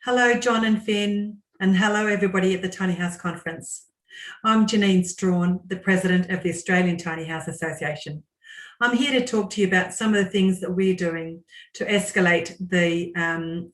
Hello, John and Finn, and hello, everybody at the Tiny House Conference. I'm Janine Strawn, the President of the Australian Tiny House Association. I'm here to talk to you about some of the things that we're doing to escalate the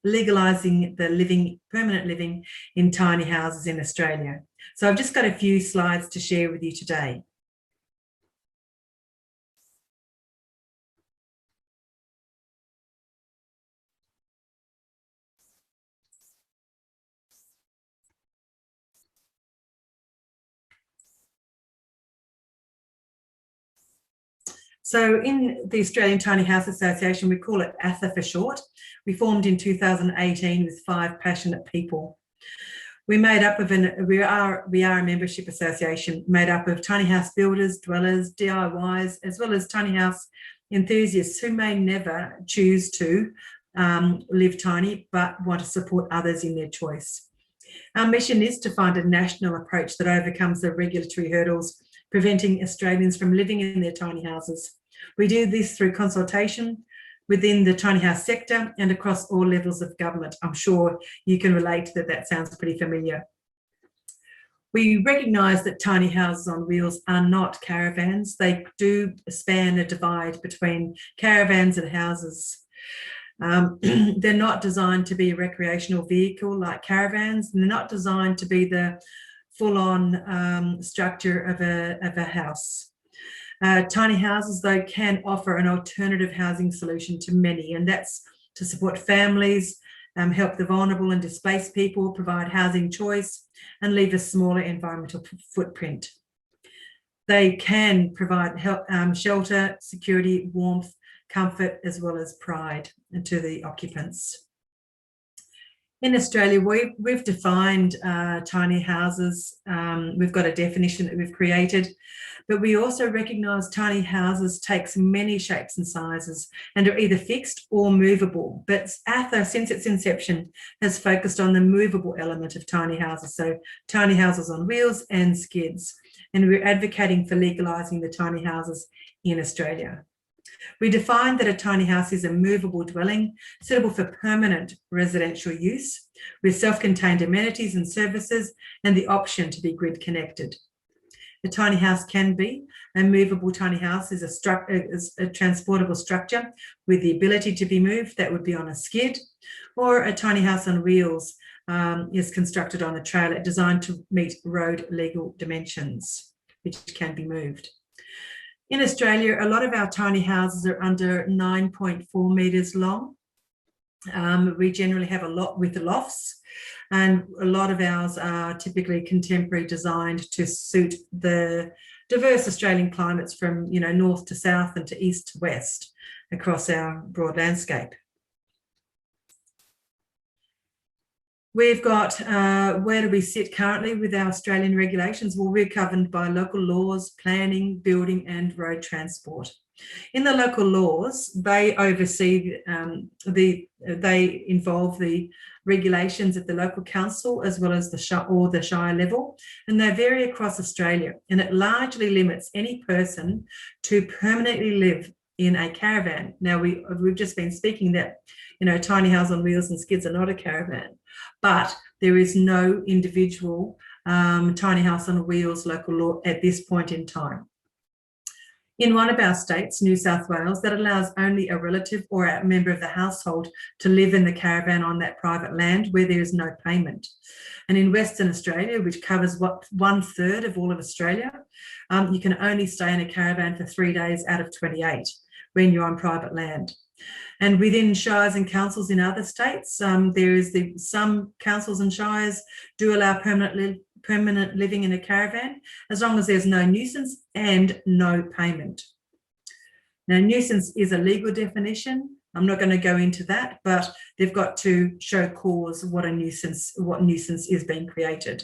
legalising the permanent living in tiny houses in Australia. So I've just got a few slides to share with you today. So in the Australian Tiny House Association, we call it ATHA for short. We formed in 2018 with 5 passionate people. We are a membership association made up of tiny house builders, dwellers, DIYs, as well as tiny house enthusiasts who may never choose to live tiny, but want to support others in their choice. Our mission is to find a national approach that overcomes the regulatory hurdles preventing Australians from living in their tiny houses. We do this through consultation within the tiny house sector and across all levels of government. I'm sure you can relate that sounds pretty familiar. We recognise that tiny houses on wheels are not caravans. They do span a divide between caravans and houses. They're not designed to be a recreational vehicle like caravans, and they're not designed to be the full-on structure of a house. Tiny houses, though, can offer an alternative housing solution to many, and that's to support families, help the vulnerable and displaced people, provide housing choice, and leave a smaller environmental footprint. They can provide help, shelter, security, warmth, comfort, as well as pride to the occupants. In Australia, we've defined tiny houses. We've got a definition that we've created, but we also recognise tiny houses takes many shapes and sizes and are either fixed or movable. But ATHA, since its inception, has focused on the movable element of tiny houses, so tiny houses on wheels and skids. And we're advocating for legalising the tiny houses in Australia. We define that a tiny house is a movable dwelling suitable for permanent residential use with self-contained amenities and services and the option to be grid connected. A tiny house can be a movable tiny house is a transportable structure with the ability to be moved. That would be on a skid, or a tiny house on wheels is constructed on a trailer designed to meet road legal dimensions, which can be moved. In Australia, a lot of our tiny houses are under 9.4 metres long. We generally have a lot with lofts, and a lot of ours are typically contemporary, designed to suit the diverse Australian climates from north to south and to east to west across our broad landscape. We've got, where do we sit currently with our Australian regulations? Well, we're governed by local laws, planning, building and road transport. In the local laws, they oversee, they involve the regulations at the local council as well as the shire level, and they vary across Australia, and it largely limits any person to permanently live in a caravan. Now, we've just been speaking that tiny house on wheels and skids are not a caravan, but there is no individual tiny house on wheels local law at this point in time. In one of our states, New South Wales, that allows only a relative or a member of the household to live in the caravan on that private land where there is no payment. And in Western Australia, which covers 1/3 of all of Australia, you can only stay in a caravan for 3 days out of 28 when you're on private land. And within shires and councils in other states, some councils and shires do allow permanent living in a caravan as long as there's no nuisance and no payment. Now, nuisance is a legal definition. I'm not going to go into that, but they've got to show cause what nuisance is being created.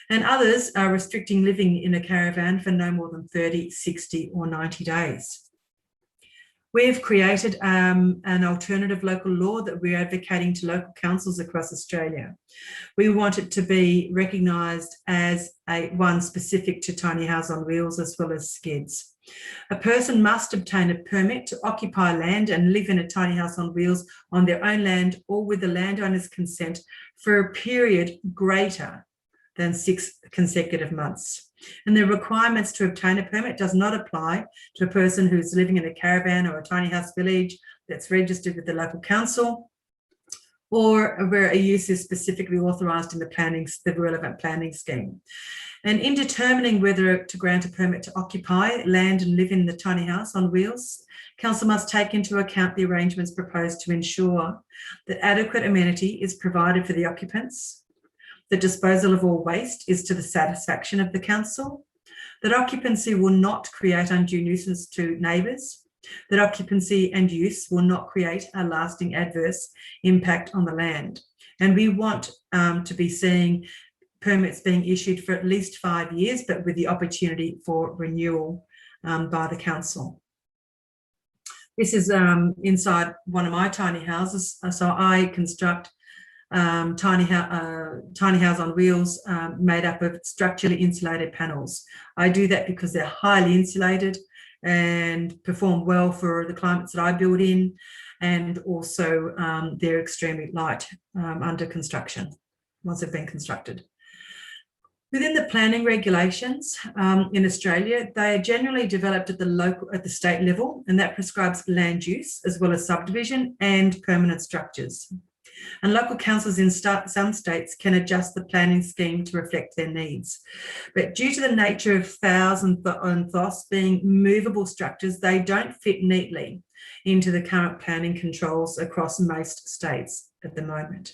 And others are restricting living in a caravan for no more than 30, 60 or 90 days. We've created an alternative local law that we're advocating to local councils across Australia. We want it to be recognised as one specific to tiny house on wheels as well as skids. A person must obtain a permit to occupy land and live in a tiny house on wheels on their own land or with the landowner's consent for a period greater than 6 consecutive months. And the requirements to obtain a permit does not apply to a person who's living in a caravan or a tiny house village that's registered with the local council, or where a use is specifically authorised in the relevant planning scheme. And in determining whether to grant a permit to occupy land and live in the tiny house on wheels, council must take into account the arrangements proposed to ensure that adequate amenity is provided for the occupants, the disposal of all waste is to the satisfaction of the council, that occupancy will not create undue nuisance to neighbours, that occupancy and use will not create a lasting adverse impact on the land. And we want to be seeing permits being issued for at least 5 years, but with the opportunity for renewal by the council. This is inside one of my tiny houses. So I construct tiny house on wheels made up of structurally insulated panels. I do that because they're highly insulated and perform well for the climates that I build in, and also they're extremely light under construction once they've been constructed. Within the planning regulations in Australia, they are generally developed at the state level, and that prescribes land use as well as subdivision and permanent structures. And local councils in some states can adjust the planning scheme to reflect their needs. But due to the nature of FOWs and THOS being movable structures, they don't fit neatly into the current planning controls across most states at the moment.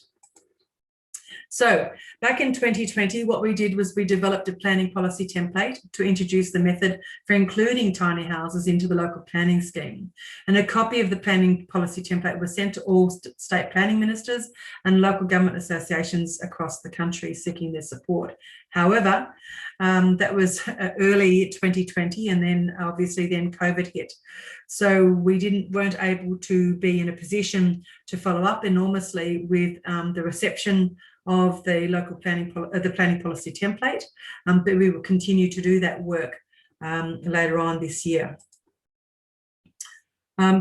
So back in 2020, what we did was we developed a planning policy template to introduce the method for including tiny houses into the local planning scheme. And a copy of the planning policy template was sent to all state planning ministers and local government associations across the country seeking their support. However, that was early 2020, and then obviously then COVID hit. So we weren't able to be in a position to follow up enormously with the reception of the local planning policy template, but we will continue to do that work later on this year.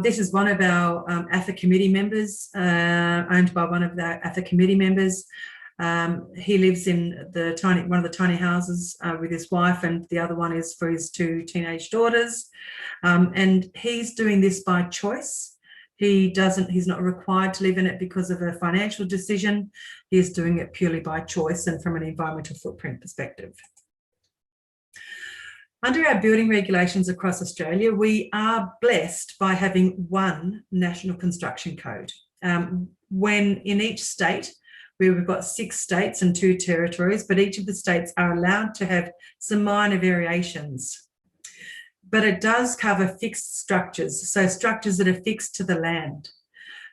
This is one of our AFA committee members, owned by one of the AFA committee members. He lives in one of the tiny houses with his wife, and the other one is for his 2 teenage daughters. And he's doing this by choice. He's not required to live in it because of a financial decision. He is doing it purely by choice and from an environmental footprint perspective. Under our building regulations across Australia, we are blessed by having one national construction code. When in each state, we've got 6 states and 2 territories, but each of the states are allowed to have some minor variations. But it does cover fixed structures, so structures that are fixed to the land.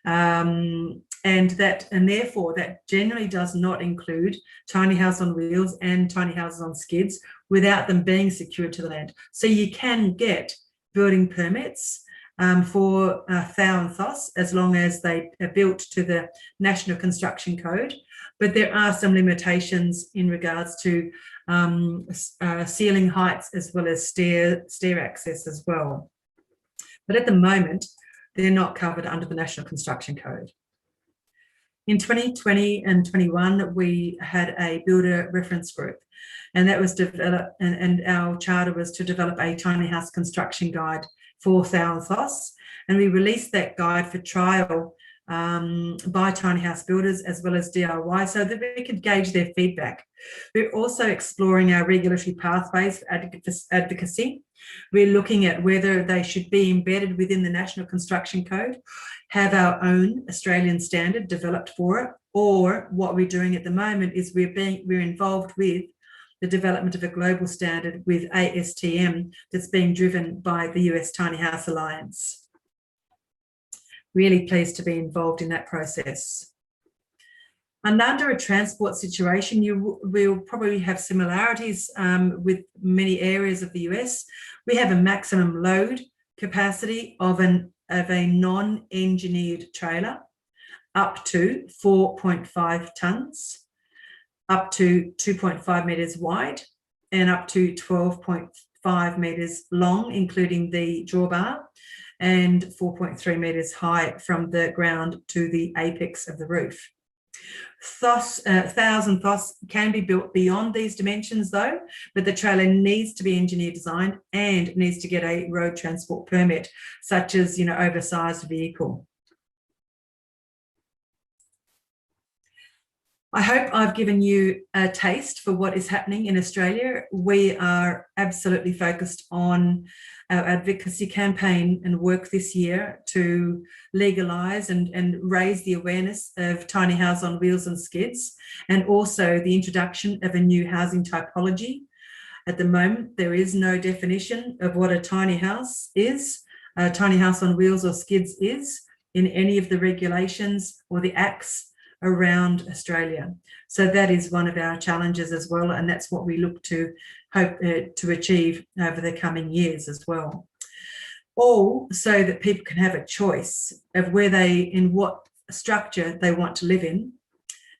And therefore that generally does not include tiny house on wheels and tiny houses on skids without them being secured to the land. So you can get building permits for FOW and THOS as long as they are built to the National Construction Code, but there are some limitations in regards to ceiling heights as well as stair access as well. But at the moment, they're not covered under the National Construction Code. In 2020 and 21, we had a builder reference group, and that was developed, and our charter was to develop a tiny house construction guide for FOW and THOS, and we released that guide for trial by tiny house builders as well as DIY so that we could gauge their feedback. We're also exploring our regulatory pathways for advocacy. We're looking at whether they should be embedded within the National Construction Code, have our own Australian standard developed for it, or what we're doing at the moment is we're involved with the development of a global standard with ASTM that's being driven by the US Tiny House Alliance. Really pleased to be involved in that process. And under a transport situation, you will probably have similarities with many areas of the US. We have a maximum load capacity of a non-engineered trailer up to 4.5 tonnes, up to 2.5 metres wide, and up to 12.5 5 metres long, including the drawbar, and 4.3 metres high from the ground to the apex of the roof. 1,000 FOSS can be built beyond these dimensions though, but the trailer needs to be engineer designed and needs to get a road transport permit, such as, oversized vehicle. I hope I've given you a taste for what is happening in Australia. We are absolutely focused on our advocacy campaign and work this year to legalise and raise the awareness of tiny house on wheels and skids, and also the introduction of a new housing typology. At the moment, there is no definition of what a tiny house is, a tiny house on wheels or skids is, in any of the regulations or the acts around Australia. So that is one of our challenges as well, and that's what we look to hope to achieve over the coming years as well. All so that people can have a choice of in what structure they want to live in,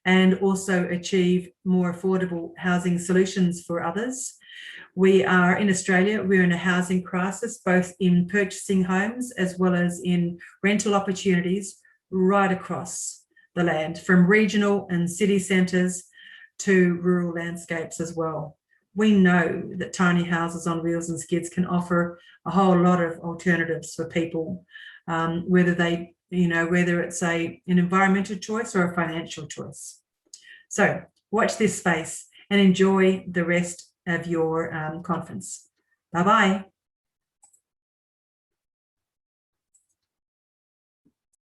and also achieve more affordable housing solutions for others. We are in Australia, we're in a housing crisis, both in purchasing homes as well as in rental opportunities right across the land, from regional and city centres to rural landscapes as well. We know that tiny houses on wheels and skids can offer a whole lot of alternatives for people, whether it's an environmental choice or a financial choice. So watch this space and enjoy the rest of your conference. Bye-bye.